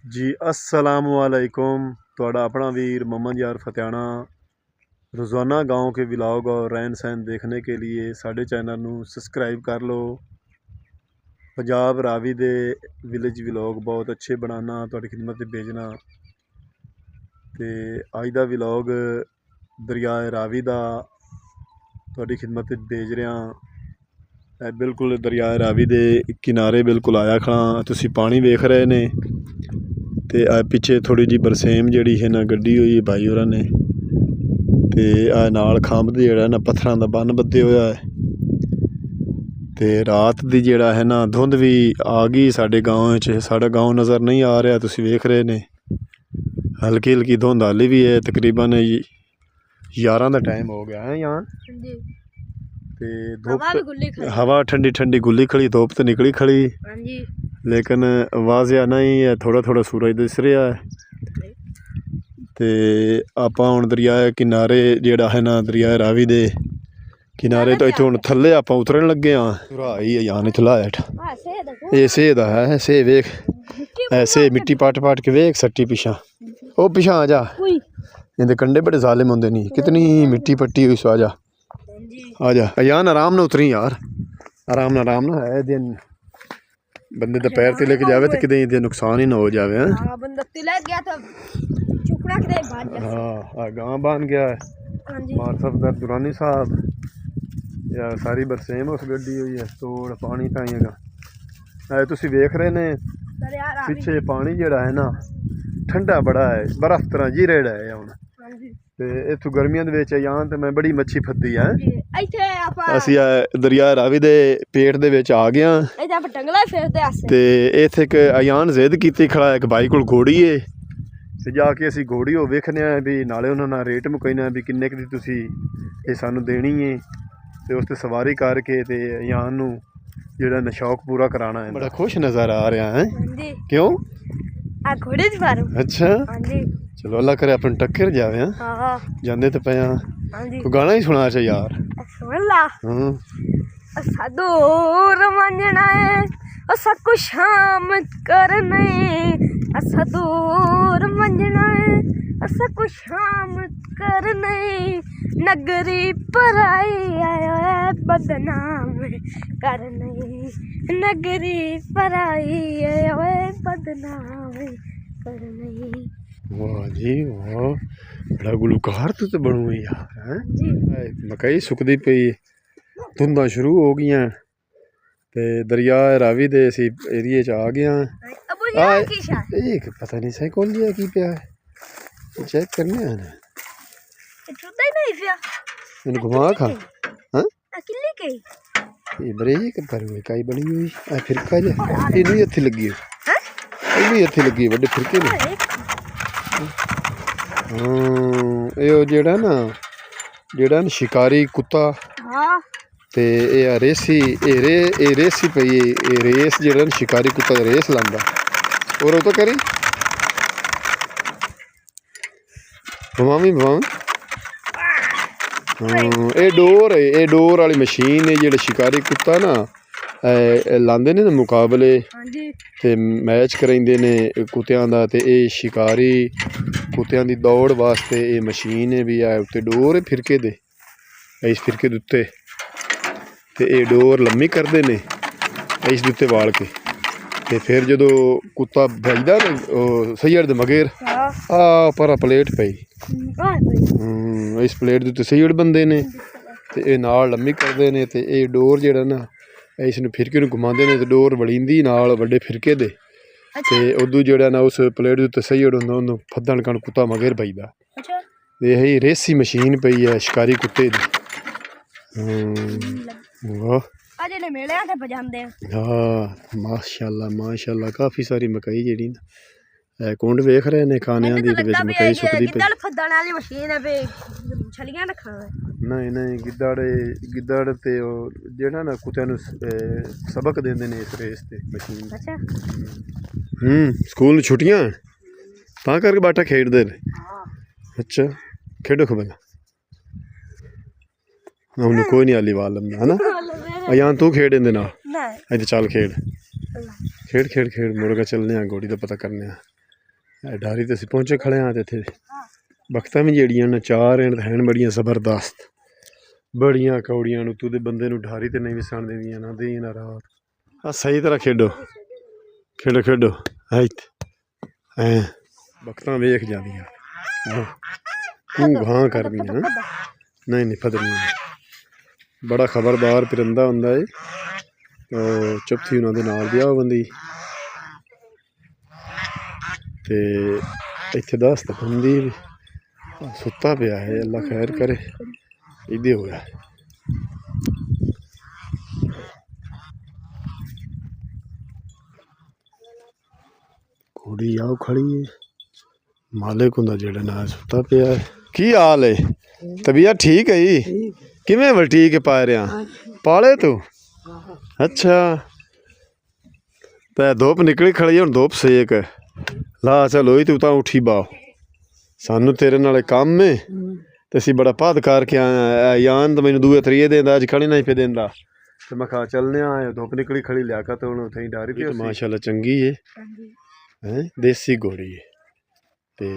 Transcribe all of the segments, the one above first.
जी अस्सलामुअलैकुम। ਤੁਹਾਡਾ अपना वीर मोहम्मद यार फतेहाना रोज़ाना गांव के व्लॉग और रहन सहन देखने के लिए साढ़े चैनल ਨੂੰ सब्सक्राइब कर लो। पंजाब रावी दे विलेज व्लॉग बहुत अच्छे बनाना ਤੁਹਾਡੀ खिदमत भेजना। तो अज का व्लॉग दरियाए रावी का ਤੁਹਾਡੀ खिदमत भेज रहा। बिल्कुल दरियाए रावी के किनारे बिल्कुल आया खड़ा तुसी पानी वेख रहे ने। तो आ पिछे थोड़ी जी बरसेम जी है ना गड्डी हुई है भाई होरां ने। तो आ नाल खंभ जोड़ा ना पत्थरों का बन बद्धे होया है। तो रात की जोड़ा है ना धुंध भी आ गई साढ़े गाँव च। साढ़ा गाँव नज़र नहीं आ रहा तुसी वेख रहे ने। हल्की हल्की धुंध हाली भी है तकरीबन 11 का टाइम हो गया है यहाँ। धुप हवा ठंडी ठंडी गुली खड़ी धुप तो निकली खड़ी लेकिन वाजिया नहीं है थोड़ा थोड़ा सूरज दिस रहा है। तो आप हुण दरियाए किनारे जोड़ा है ना दरियाए रावी दे किनारे तो इत्थों हुण थल्ले आप उतरन लगे हाँ। चुराई है यान इत्थों लाइट ये सेह दा है सेह वेख ऐसे मिट्टी पाट पाट के वेख सट्टी पिछा ओ पिछा आ जा इहदे कंडे बड़े जालिम होंदे नहीं कितनी मिट्टी पट्टी हुई सो आ जा यान आराम ना उतरी यार आराम ना है दिन बंदे दा पैर ते लेके जावे तो किते नुकसान ही ना हो जावे। हां बंदा तिलक गया तो चुकड़ा के भाग गया। हां गांव बांध गया मार साहब दा दुरानी साहब या सारी बरसेम उस गड्डी हुई है तोड़ पानी ताईएगा तुसी वेख रहे ने पीछे पानी जेड़ा है ना ठंडा बड़ा है बर्फ तरह जी रेड़ा है हुण। ते इत्थों गर्मियां दे विच आं ते मैं बड़ी मच्छी फद्दी है असी दरिया रावी दे पेट दे विच आ गए हां। ते इत्थे एक अयान जिद कीती खड़ा एक भाई कोल घोड़ी है ते जाके असी घोड़ी हो वेखने भी नाले उन्हां नाल रेट मुकैना भी किन्ने क दी तुसी ये सानू देनी है ते उस ते सवारी करके ते अयान नू जेड़ा ना शौक पूरा कराना है। बड़ा खुश नज़र आ रहा है क्यों घोड़े दी फार्म अच्छा चलो अल्लाह करे अपन टक्कर जावे हां जांदे तो पे कोई गाना ही सुना चा यार सुन ला असा दूर मंजना है असा को शाम करने असा दूर मंजना है असा को शाम करने नगरी पराई आयो है बदनाम करने नगरी पराई आयो है बदनाम करने। वाह जी वाह बड़ा गुलकार तो बनू यार है। मकई सुकदी पई धुंधा शुरू हो गई ते दरिया रावी दे इसी एरिए च आ गया एक पता नहीं सही कौन लिया की पिया चेक करने हैं मैंने घुमा खा हाँ ये ब्रेक पर काई बनी हुई फिरका जा ये नहीं हथे लगी ये नहीं हथे लगी बड़े फिरके ने ये जेड़ा ना शिकारी कुत्ता ते ये रेसी ये रेसी पई रेस जेड़ा शिकारी कुत्ता रेस लांदा और तो करी भवामी ये डोर वाली मशीन है जेड़ा शिकारी कुत्ता ना लांदे ने मुकाबले ते मैच कराइंदे ने कुत्तियां दा ते ये शिकारी कुत्तियां दी दौड़ वास्ते ये मशीन भी है उत्ते डोर है फिरके दे इस फिरके दे उत्ते ते ये डोर लम्मी करदे ने इस दे उत्ते वाल के ते फिर जदों कुत्ता भजदा ना सैयड़ दे मगेर आ पर प्लेट पई इस प्लेट दे उत्ते सैयड़ बंदे ने ते ये नाल लम्मी करदे ने ते ये डोर जेड़ा ना इसनूं फिरके नूं घुमांदे ने ते डोर वड़ींदी नाल वड्डे फिरके दे ते उदू जेड़ा ना उस प्लेट दे उत्ते सैयड़ हुंदा उहनूं फद्दण कण कुत्ता मगेर बजदा ये रेसी मशीन पई है शिकारी कुत्ते दी। वाह हाँ माशाल्लाह काफ़ी सारी मकई जेड़ी ना कुंड वेख रहे ने खाने दी मकई सुकदी पई नहीं गिद्दड़ ते जेड़ा ना कुत्तियां नूं सबक देंदे ने इस रेस ते मशीन स्कूल छुट्टियां तां करके बाटा खेडदे ने अच्छा खेडो खबला हमने कोई नहीं आली वाल है ना यहाँ तू खेड इंदे ना चल खेड खेड खेड खेड मुड़ के चलने घोड़ी का पता करने डारी ते असीं पहुंचे खड़े हाँ। ते इत्थे बख्तां भी जेहड़ियां न चार हैन बड़ियां ज़बरदस्त, बड़ियां कौड़ियां न। तू दे बंदे नूं डारी ते नहीं विसण देंदियां ना दिन ना रात। हाँ सही तरह खेडो खेडो खेडो है इत्थे ऐं बख्तां वेख जांदियां कूं घां करदियां। नहीं नहीं फदरियां बड़ा खबरदार परिंदा हुंदा है। तो चौथी उन्हां दे नाल ब्याह बंदी ते इत्थे दस्त बंदी सुत्ता पिया है। अल्लाह खैर करे इदे होया। घोड़ी आओ खड़ी है मालिक हुंदा जेड़ा ना सुत्ता पिया है। की हाल है? तबीयत ठीक है जी? किवें वलटीक पा रहा पाले तू? अच्छा ते धुप निकली खड़ी हुण धुप सेक ला चलो तू तां उठी बाओ सानू तेरे नाल काम है ते असीं बड़ा पद करके आया यान तो मैनू दूए त्रीए देंदा अज खड़ी नहीं पे देंदा ते मैं कहा चलने आए धुप निकली खड़ी लियाकत हुण उत्थें डारी ते माशाल्लाह चंगी है हैं देसी घोड़ी है ते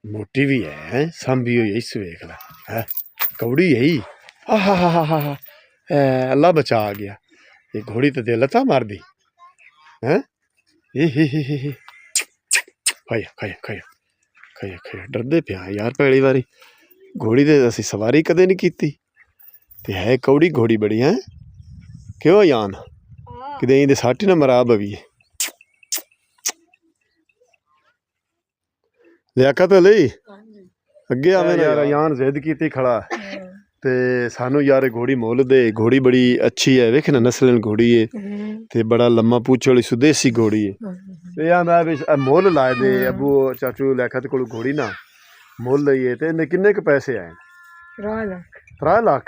मोटी भी है सांभी हुई इस वेख ला है कौड़ी है ही हा अल्लाह बचा गया। ये घोड़ी तो दे लता मार दी हैं खाया खाया खाया खाया खाया डरदे पिया यार पहली बारी घोड़ी ते असीं सवारी कदे नहीं कीती ते है कौड़ी घोड़ी बड़ी है क्यों यान किते इंदे सट्ट ना मरा बवी लियाकत लई अगे आवे ना यार यान जिद कीती खड़ा ते सानू यार घोड़ी मोल दे घोड़ी बड़ी अच्छी है वेख ना नस्लन घोड़ी है ते बड़ा लम्मा पूछ वाली सुदेसी घोड़ी है ते आंदा भी मोल लाए दे अबू चाचू लियाकत कोल घोड़ी ना मोल लईए ते इन्ने किन्ने क पैसे आए 3 लाख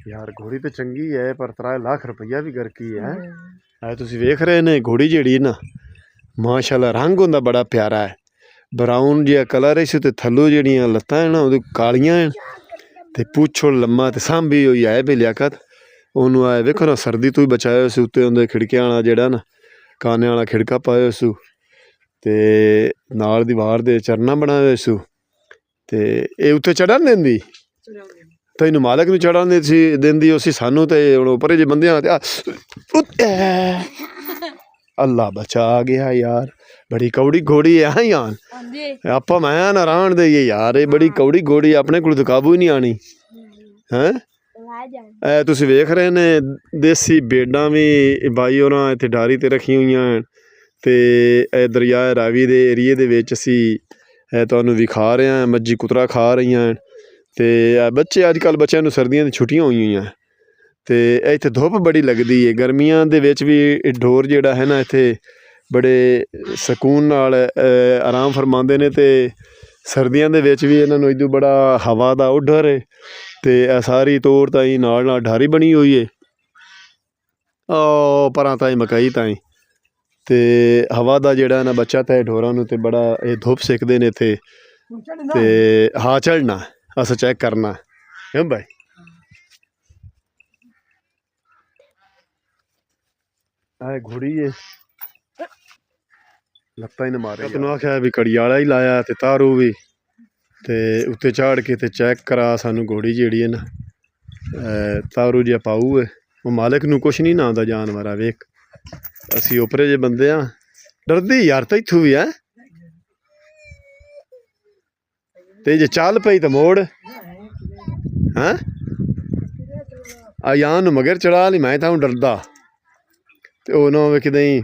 यार घोड़ी तो चंगी है पर 3 लाख रुपया भी गरकी है तुसीं वेख रहे ने घोड़ी जेड़ी ना माशाल्लाह रंग हुंदा बड़ा प्यारा है ब्राउन जिहा कलर है ते थल्लों जेहड़ियां लत्तां है ना ओहदी कालियां ते पुछो लम्मा ते सांभी होई है भी लियाकत ओनू आए वेखो ना सर्दी तो ही बचाया उस उत्ते उंदे खिड़कियां वाला जेहड़ा ना काने वाला खिड़का पाया उसू ते नाल दीवार दे चरना बनाया उसू ते ये उत्ते चढ़न देंदी तैनू मालक नूं चढ़न देंदी उसी सानू ते हुण उप्पर जे बंदे अल्लाह बचा गया यार बड़ी कौड़ी घोड़ी है हाँ यान आपा मैं ना रान दे यार ये बड़ी कौड़ी घोड़ी अपने को काबू ही नहीं आनी हैं तुसीं वेख रहे ने देसी भेडां भी बाई होरां इत्थे डारी ते रखी हुई ते दरिया रावी दे एरिए दे विच असीं तुहानूं विखा रहे हैं मज्जी कुतरा खा रही हैं ते बच्चे अजकल बच्चों नूं सर्दियां दी छुट्टियां होई हुई ते इत्थे धुप बड़ी लगदी है गर्मियां दे विच भी ढोर जेहड़ा है ना इत्थे बड़े सकून नाल आराम फरमाते ने ते सर्दियां दे विच भी इन्हां नूं इदू बड़ा हवा दा उडर है ते सारी तोड़ ताईं नाल नाल ढारी बनी हुई है परां ताईं मकाई ताईं ते हवा दा जेहड़ा ना बच्चा ते ढोरां नूं ते बड़ा ये धुप सेकदे ने इत्थे ते हाँ चढ़ना अस चेक करना क्यों भाई घोड़ी है लत्तां ही न मारे तैनूं आख्या भी कड़ियाला ही लाया ते तारू भी ते उत्ते चाड़ के ते चेक करा सानू घोड़ी जेहड़ी है ना तारू जिहा पाऊ है वो मालिक नूं कुछ नहीं ना आंदा जानवर वेख असीं ओपरे जे बंदे हाँ डरदी यार तो इत्थों भी है ते जे चल पई तो मोड़ हैं यान मगर चढ़ा ली मैं तां डरदा ते ओह ना होवे किते हैं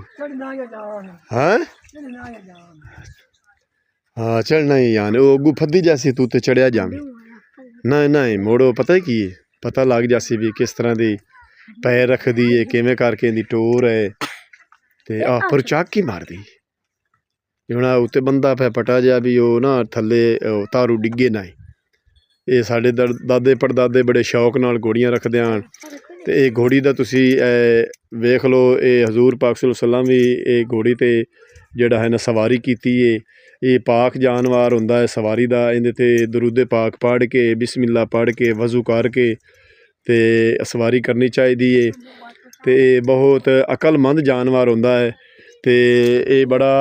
हाँ चढ़ना ही यान वो अगू फद्दी जासी तू ते चढ़िया जावी नहीं नहीं मोड़ो पता की पता लग जासी भी किस तरह की पैर रखदी है किवें करके दी टोर है ते पर चाक ही मार दी हुण उत्ते बंदा पै पटा जा भी वो ना थल्ले तारू डिगे ना ये साढ़े दादे पड़दादे बड़े शौक नाल घोड़ियां रखदे हन ते ये घोड़ी दा तुसीं वेख लो ये हजूर पाक सल्लल्लाहु अलैहि वसल्लम भी ये घोड़ी ते जेहड़ा है ना सवारी कीती है ये पाक जानवर हुंदा है सवारी दा इहदे ते दरूदे पाक पढ़ के बिस्मिल्लाह पढ़ के वज़ू करके ते सवारी करनी चाहिदी है ते बहुत अकलमंद जानवर हुंदा है ते ये बड़ा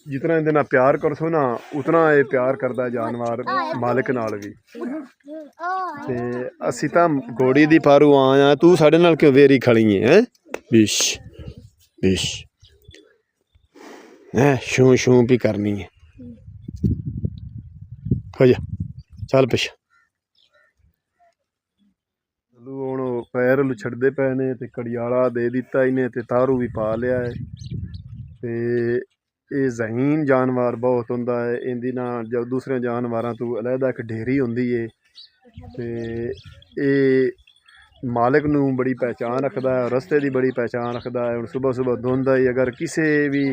जितना इहदे नाल प्यार करसो ना उतना ये प्यार करदा जानवर मालिक नाल भी। ते असीं तां घोड़ी दी पारू आए आ, तू साडे नाल क्यों वेरी खड़ी है बिश बिश है शू शू भी करनी है। हो जा चल पिछे ਹੁਣ ਪੈਰ ਛੱਡਦੇ ਪਏ ਨੇ ਤੇ ਕੜਿਆਲਾ ਦੇ ਦਿੱਤਾ ਇਹਨੇ ਤੇ ਤਾਰੂ ਵੀ ਪਾ ਲਿਆ ਹੈ। ਤੇ ਇਹ ਜ਼ਹੀਨ ਜਾਨਵਰ ਬਹੁਤ ਹੁੰਦਾ ਹੈ, ਇਹਦੀ ਨਾ ਜਦ ਦੂਸਰੇ ਜਾਨਵਰਾਂ ਤੋਂ ਅਲੱਗਾ ਇੱਕ ਢੇਰੀ ਹੁੰਦੀ ਹੈ ਤੇ ਇਹ ਮਾਲਕ ਨੂੰ ਬੜੀ ਪਹਿਚਾਣ ਰੱਖਦਾ ਹੈ, ਰਸਤੇ ਦੀ ਬੜੀ ਪਹਿਚਾਣ ਰੱਖਦਾ ਹੈ। ਹੁਣ ਸੁਬਹ ਸੁਬਹ ਧੁੰਦਾ ਹੀ ਅਗਰ ਕਿਸੇ ਵੀ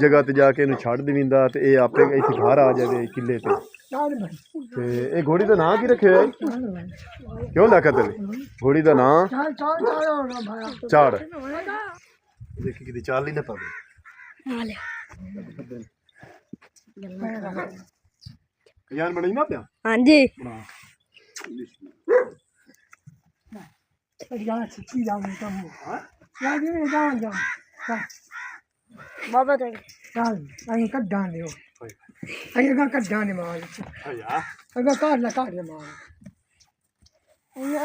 ਜਗ੍ਹਾ ਤੇ ਜਾ ਕੇ ਇਹਨੂੰ ਛੱਡ ਦੇਵੀਂਦਾ ਤੇ ਇਹ ਆਪੇ ਇੱਥੇ ਘਰ ਆ ਜਾਵੇ ਕਿੱਲੇ ਤੇ। ਤੇ ਇਹ ਘੋੜੀ ਦਾ ਨਾਂ ਕੀ ਰੱਖਿਆ ਹੈ? ਕਿਉਂ ਲਿਆ ਤੇਰੇ ਘੋੜੀ ਦਾ ਨਾਂ? ਝਾੜ। ਦੇਖੀ ਕਿਤੇ ਚਾਲ ਹੀ ਨਾ ਪਵੇ। ਯਾਰ ਬਣੀ ਨਾ ਪਿਆ। ਹਾਂਜੀ ਬਾਬਾ ਤੇ ਅਸੀਂ ਕੱਢਾਂ ਦਿਓ ਅਸੀਂ ਅਗਾਂ ਕੱਢਾਂ ਦੇ ਮਾਲ ਅਗਾਂ ਘਰ ਦੇ ਮਾਲ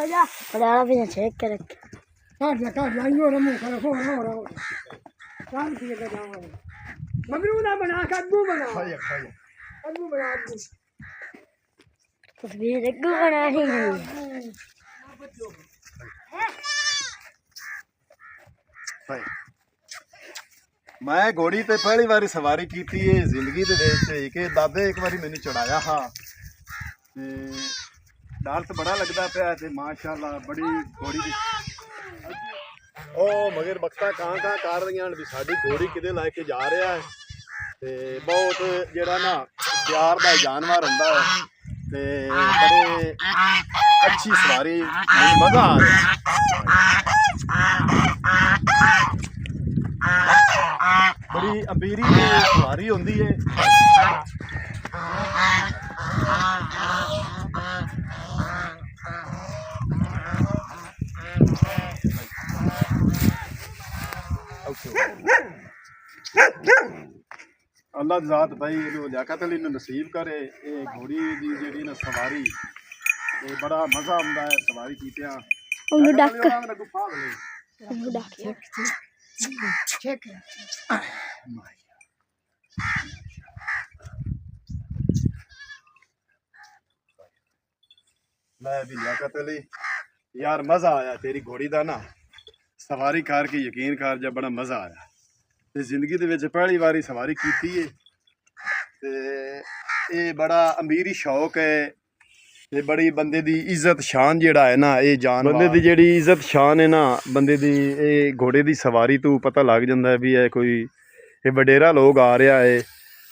ਜਾ ਬੜਾ ਵੀ ਚੈੱਕ ਕਰ ਘਰ ਆਈਓ ਰਮੂ ਕਰ ਹੋਰ ਚਾਲ ਕੀ ਲਗਾ ਜਾਵਾਂ ਮਗਰੂ ਨਾ ਬਣਾ ਕੱਦੂ ਬਣਾ ਕੱਦੂ ਬਣਾ ਤਸਵੀਰ ਅੱਗੂ ਬਣਾ ਹੀ मैं घोड़ी ते पहली बारी सवारी की है जिंदगी दे विच कि दादे एक बारी मैनू चढ़ाया हाँ ते डर तो बड़ा लगता पिया ते माशाअल्लाह बड़ी घोड़ी दी ओ मगर बख्ता कहाँ कर रही भी साडी घोड़ी किदे लैके जा रहा है ते बहुत जिहड़ा ना प्यार दा जानवर हुंदा है ते बड़े अच्छी सवारी मज़ा आ रहा बड़ी अमीरी की सवारी होंदी है। अल्लाह दी ज़ात भाई लियाकत अली नूं नसीब करे ये घोड़ी दी जेहड़ी ना सवारी ये बड़ा मज़ा आंदा है सवारी कीतियां। check मैं भी लियाकत अली यार मज़ा आया तेरी घोड़ी दा ना सवारी करके यकीन कर जा बड़ा मज़ा आया ते जिंदगी दे विच पहली बारी सवारी कीती है ते ये बड़ा अमीरी शौक है ते बड़ी बंदे दी इज्जत शान जेड़ा है ना ये जान बंदे दी जेड़ी इज्जत शान है ना बंदे दी ये घोड़े दी सवारी तो पता लग जाता है भी है कोई ये वडेरा लोग आ रहा है।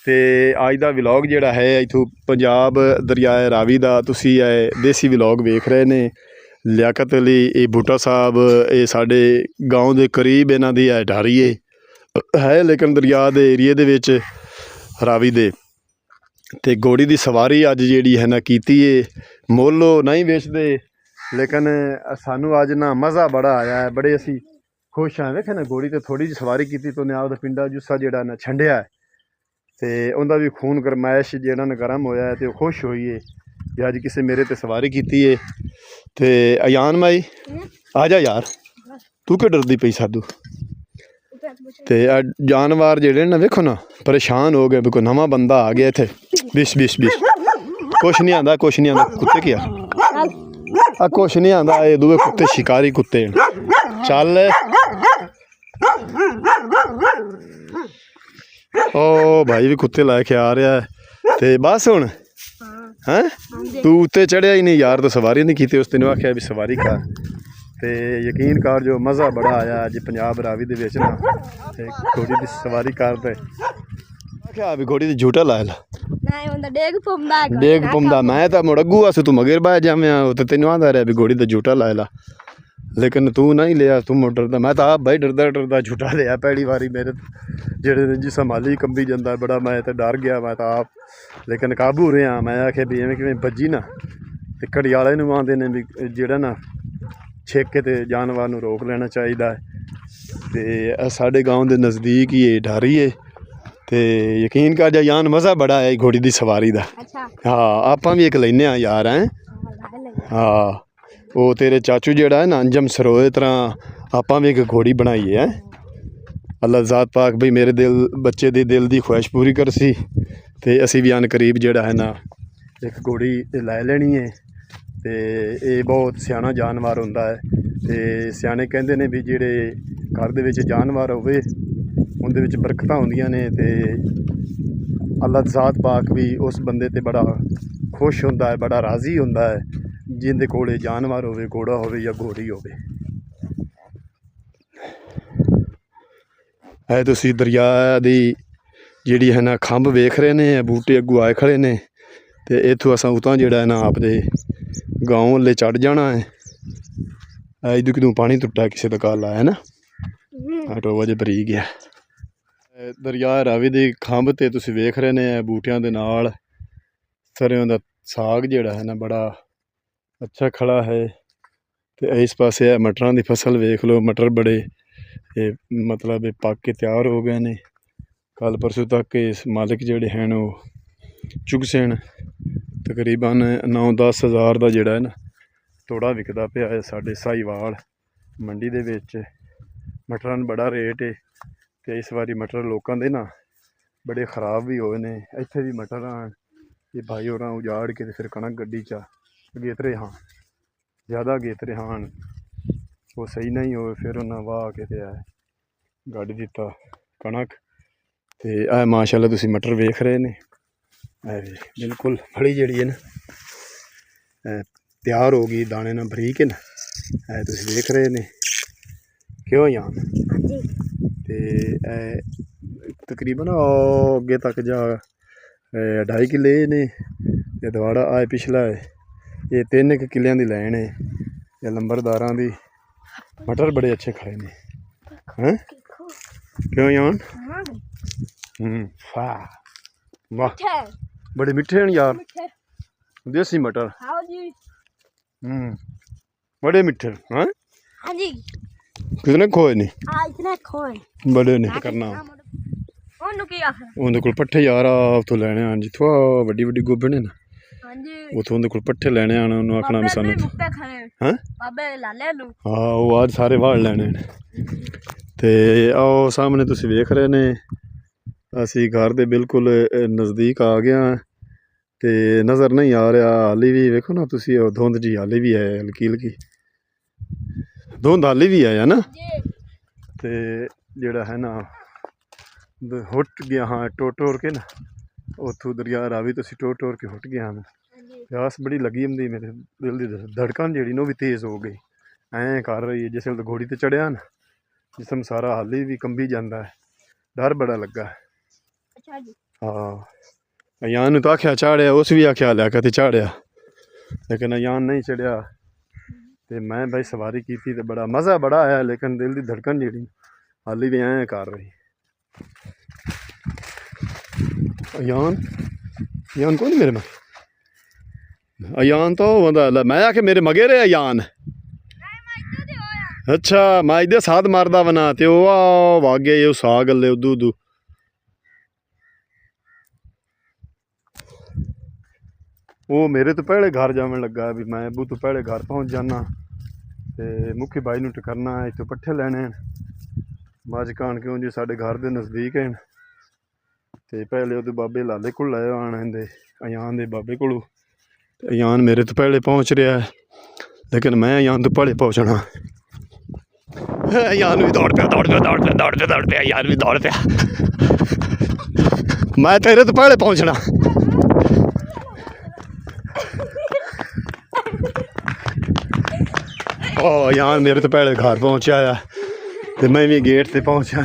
तो अज का व्लॉग जेड़ा है इथों पंजाब दरियाए रावी का तुसी देसी व्लॉग वेख रहे ने। लियाकत अली ये बूटा साहब ये साडे गाँव के करीब इन्हां दी है ढारी है लेकिन दरिया के एरिए दे विच रावी दे ते घोड़ी की सवारी अज जी है ना कीती है मोलो नहीं बेचते लेकिन सानू अज ना मज़ा बड़ा आया है बड़े असी खुश हाँ। वेखे ना घोड़ी तो थोड़ी जी सवारी की तो उन्हें आपका पिंडा जुस्सा जोड़ा ना छंडिया है तो उनका भी खून गरमैश जोड़ा ना गर्म होया है तो खुश होई है कि अज किसी मेरे ते सवारी की है। तो अयान माई आ जा यार तू क्यों डरदी पई साधू ते जानवर जेडे ना वेखो ना परेशान हो गए भी कोई नवा बंदा आ गया इत्थे बिश बिश बिश कुछ नहीं आंदा कुत्ते क्या कुछ नहीं आंदा ये दूए कुत्ते शिकारी कुत्ते चल ओ भाई भी कुत्ते लैके आ रहा है ते बस हुण हैं तू उत्ते चढ़िया ही नहीं यार तो सवारी नहीं की उस तेन आख्या भी सवारी कर ते यकीन कर जो मज़ा बड़ा आया अज पंजाब रावी दे विच ना घोड़ी की सवारी करते क्या भी घोड़ी झूटा ला ला डेग पुमदा मैं तो मुड़ अगू आस तू मगर बह जावे तो तेन आंदा रहा भी घोड़ी का झूटा ला ला लेकिन तू नहीं लिया तू मुड़ डरदा मैं तो आप भाई डरदा झूटा लिया पहली बारी मेरे जेड़े जिस माली कंबी जाता बड़ा मैं तो डर गया मैं तो आप लेकिन काबू रहा मैं आखे भी इवें किवें बज्जी ना तो घड़ियाले नूं आंदे ने भी जेड़ा ना छेके ते जानवर नूं रोक लेना चाहिए। तो साढ़े गाँव के नज़दीक ही ढारी है ਤੇ ਯਕੀਨ ਕਰ ਜਾ ਜਾਨ ਮਜ਼ਾ ਬੜਾ ਹੈ ਘੋੜੀ ਦੀ ਸਵਾਰੀ ਦਾ। ਅੱਛਾ ਹਾਂ ਆਪਾਂ ਵੀ ਇੱਕ ਲੈਨੇ ਆ ਯਾਰ ਹੈ। ਹਾਂ ਉਹ ਤੇਰੇ ਚਾਚੂ ਜਿਹੜਾ ਹੈ ਨਾ ਅੰਜਮ ਸਰੋਏ ਤਰ੍ਹਾਂ ਆਪਾਂ ਵੀ ਇੱਕ ਘੋੜੀ ਬਣਾਈ ਹੈ। ਅੱਲਾ ਜ਼ਾਤ ਪਾਕ ਬਈ ਮੇਰੇ ਦਿਲ ਬੱਚੇ ਦੇ ਦਿਲ ਦੀ ਖੁਆਇਸ਼ ਪੂਰੀ ਕਰ ਸੀ ਤੇ ਅਸੀਂ ਵੀ ਅਨ ਕਰੀਬ ਜਿਹੜਾ ਹੈ ਨਾ ਇੱਕ ਘੋੜੀ ਲੈ ਲੈਣੀ ਹੈ। ਤੇ ਇਹ ਬਹੁਤ ਸਿਆਣਾ ਜਾਨਵਰ ਹੁੰਦਾ ਹੈ ਤੇ ਸਿਆਣੇ ਕਹਿੰਦੇ ਨੇ ਵੀ ਜਿਹੜੇ ਘਰ ਦੇ ਵਿੱਚ ਜਾਨਵਰ ਹੋਵੇ ਉਹਦੇ ਵਿੱਚ ਬਰਕਤਾਂ ਹੁੰਦੀਆਂ ਨੇ ਤੇ ਅੱਲਾ ਜ਼ਾਤ ਪਾਕ ਵੀ ਉਸ ਬੰਦੇ ਤੇ ਬੜਾ ਖੁਸ਼ ਹੁੰਦਾ ਹੈ, ਬੜਾ ਰਾਜ਼ੀ ਹੁੰਦਾ ਹੈ ਜਿਹਦੇ ਕੋਲੇ ਜਾਨਵਰ ਹੋਵੇ, ਘੋੜਾ ਹੋਵੇ ਜਾਂ ਘੋੜੀ ਹੋਵੇ। ਇਹ ਤੁਸੀਂ ਦਰਿਆ ਦੀ ਜਿਹੜੀ ਹੈ ਨਾ ਖੰਭ ਵੇਖ ਰਹੇ ਨੇ, ਬੂਟੇ ਅੱਗੋਂ ਆਏ ਖੜੇ ਨੇ ਤੇ ਇੱਥੋਂ ਅਸਾਂ ਉਤਾਂ ਜਿਹੜਾ ਹੈ ਨਾ ਆਪਦੇ ਗਾँव ਵੱਲੇ ਚੜ੍ਹ ਜਾਣਾ ਹੈ। ਇਦੋਂ ਕਿਦੋਂ ਪਾਣੀ ਟੁੱਟਾ ਕਿਸੇ ਦਾ ਕਾਲ ਆਇਆ ਨਾ ਟੋਆ ਜਿਹਾ ਭਰੀ ਗਿਆ। ਦਰਿਆ ਰਾਵੀ ਦੀ ਖੰਭ ਤੇ ਤੁਸੀਂ ਵੇਖ ਰਹੇ ਨੇ ਬੂਟਿਆਂ ਦੇ ਨਾਲ ਸਰੋਂ ਦਾ ਸਾਗ ਜਿਹੜਾ ਹੈ ਨਾ ਬੜਾ ਅੱਛਾ ਖੜਾ ਹੈ। ਤੇ ਇਸ ਪਾਸੇ ਮਟਰਾਂ ਦੀ ਫਸਲ ਵੇਖ ਲਓ, ਮਟਰ ਬੜੇ ਮਤਲਬ ਪੱਕ ਕੇ ਤਿਆਰ ਹੋ ਗਏ ਨੇ। ਕੱਲ ਪਰਸੋਂ ਤੱਕ ਇਸ ਮਾਲਿਕ ਜਿਹੜੇ ਹਨ ਉਹ ਚੁੱਕ ਸਨ। ਤਕਰੀਬਨ 9-10 ਹਜ਼ਾਰ ਦਾ ਜਿਹੜਾ ਹੈ ਨਾ ਤੋੜਾ ਵਿਕਦਾ ਪਿਆ ਹੈ ਸਾਡੇ ਸਾਹੀਵਾਲ ਮੰਡੀ ਦੇ ਵਿੱਚ। ਮਟਰਾਂ ਨੂੰ ਬੜਾ ਰੇਟ ਹੈ ਤੇ ਇਸ ਵਾਰੀ ਮਟਰ ਲੋਕਾਂ ਦੇ ਨਾ ਬੜੇ ਖ਼ਰਾਬ ਵੀ ਹੋਏ ਨੇ। ਇੱਥੇ ਵੀ ਮਟਰ ਆਣ ਇਹ ਭਾਈ ਹੋਰਾਂ ਉਜਾੜ ਕੇ ਤੇ ਫਿਰ ਕਣਕ ਗੱਡੀ 'ਚ ਗੇਤਰੇ ਹਾਂ ਜ਼ਿਆਦਾ ਗੇਤਰੇ ਹਨ ਉਹ ਸਹੀ ਨਹੀਂ ਹੋਏ ਫਿਰ ਉਹਨਾਂ ਵਾਹ ਕੇ ਤੇ ਗੱਡ ਦਿੱਤਾ ਕਣਕ। ਤੇ ਇਹ ਮਾਸ਼ਾਅੱਲਾ ਤੁਸੀਂ ਮਟਰ ਵੇਖ ਰਹੇ ਨੇ ਬਿਲਕੁਲ ਫਲੀ ਜਿਹੜੀ ਹੈ ਨਾ ਤਿਆਰ ਹੋ ਗਈ, ਦਾਣੇ ਨਾਲ ਬਰੀਕ ਹੈ ਨਾ ਇਹ ਤੁਸੀਂ ਵੇਖ ਰਹੇ ਨੇ ਕਿਉਂ ਯਾਰ। ਤੇ ਤਕਰੀਬਨ ਅੱਗੇ ਤੱਕ ਜਾ 2.5 ਕਿੱਲੇ ਨੇ ਤੇ ਦੁਆੜਾ ਆਏ ਪਿਛਲਾ ਹੈ ਇਹ 3 ਕਿੱਲਿਆਂ ਦੀ ਲੈਣ ਹੈ ਇਹ ਲੰਬਰਦਾਰਾਂ ਦੀ। ਮਟਰ ਬੜੇ ਅੱਛੇ ਖਾਏ ਨੇ ਹੈਂ ਕਿਉਂ ਯਾਰ। ਵਾਹ बड़े मीठे हैं यार देसी मटर। हाँ जी बड़े मीठे हैं। हाँ जी कितने खोए ने इतने खोए बड़े ने करना उन्हें कोल पट्ठे यार उतो लेने आन जिथों वड्डी वड्डी गोभी ने ना उतो उन्हें कोल पट्ठे लेने आन उन्होंने आखना भी सानू हैं हाँ वो आज सारे वाड़ लेने ते आओ सामने तुसी वेख रहे ने ਅਸੀਂ ਘਰ ਦੇ ਬਿਲਕੁਲ ਨਜ਼ਦੀਕ ਆ ਗਿਆ ਤੇ ਨਜ਼ਰ ਨਹੀਂ ਆ ਰਿਹਾ ਹਾਲੀ ਵੀ ਵੇਖੋ ਨਾ ਤੁਸੀਂ ਉਹ ਧੁੰਦ ਜੀ ਹਾਲੀ ਵੀ ਹੈ ਹਲਕੀ ਹਲਕੀ ਧੁੰਦ ਹਾਲੀ ਵੀ ਹੈ ਨਾ। ਤੇ ਜਿਹੜਾ ਹੈ ਨਾ ਹੁੱਟ ਗਿਆ ਹਾਂ ਟੋਰ ਕੇ ਨਾ ਉੱਥੋਂ ਦਰਿਆ ਰਾਵੀ ਤੁਸੀਂ ਟੋਰ ਕੇ ਹੁੱਟ ਗਿਆ ਹਾਂ। ਪਿਆਸ ਬੜੀ ਲੱਗੀ ਹੁੰਦੀ ਮੇਰੇ ਦਿਲ ਦੀ ਧੜਕਣ ਜਿਹੜੀ ਨਾ ਉਹ ਵੀ ਤੇਜ਼ ਹੋ ਗਈ ਐਂ ਕਰ ਰਹੀ ਹੈ ਜਿਸ ਵੇਲੇ ਘੋੜੀ ਤੇ ਚੜਿਆ ਨਾ ਜਿਸਮ ਸਾਰਾ ਹਾਲੀ ਵੀ ਕੰਬੀ ਜਾਂਦਾ ਹੈ ਡਰ ਬੜਾ ਲੱਗਾ। हाँ अयान तो आख्या चाढ़िया उस भी आख्या लिया कहते चाढ़िया लेकिन अयान नहीं चढ़िया तो मैं भाई सवारी की थी तो बड़ा मज़ा बड़ा आया लेकिन दिल की धड़कन जी हाली भी ऐ कर रही। अयान कौन मेरे मगे अयान तो बंदा मैं आखे मेरे मगे रहे अयान अच्छा मैं इधर साथ मारदा बना तो वागे साग गले उदू उदू वो मेरे तो पहले घर जावन लगा भी मैं अबू तो पहले घर पहुँच जाना तो मुखी भाई नूं टकरना इतों पट्ठे लैने मज कान क्यों जी साढ़े घर के नज़दीक हैं तो पहले वो बाबे लाले को लाए आने दे अयान दे बाबे को अयान मेरे तो पहले पहुँच रहा है लेकिन मैं अयान तो पहले पहुँचना अयान भी दौड़ पे अयान भी दौड़ पे मैं तेरे तो पहले पहुँचना यार मेरे तो पहले घर पहुँचा है तो मैं भी गेट से पहुँचा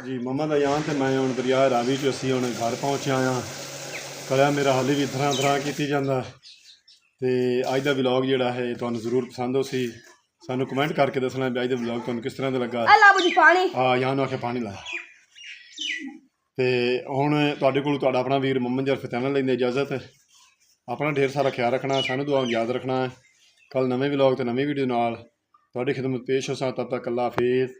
जी मम्मा का यान तो मैं हूँ दरिया रावी च असी हूँ घर पहुँचा हाँ कलिया मेरा हाली भी तरह तरह की जाता तो अज का व्लॉग जोड़ा है तो जरूर पसंद हो सी सानू कमेंट करके दसना भी अज का व्लॉग तुहानू किस तरह का लगा। हाँ यान आखे पानी ला तो हुण तुहाडे कोल तुहाडा अपना वीर मुहम्मद जरफ फतेह लैंदे इजाजत अपना ढेर सारा ख्याल रखना सानू दुआ याद रखना है। कल नवे व्लॉग तो नवी वीडियो नाल तुहाडी खिदमत पेश हो सा तब तक अल्लाह हाफिज़।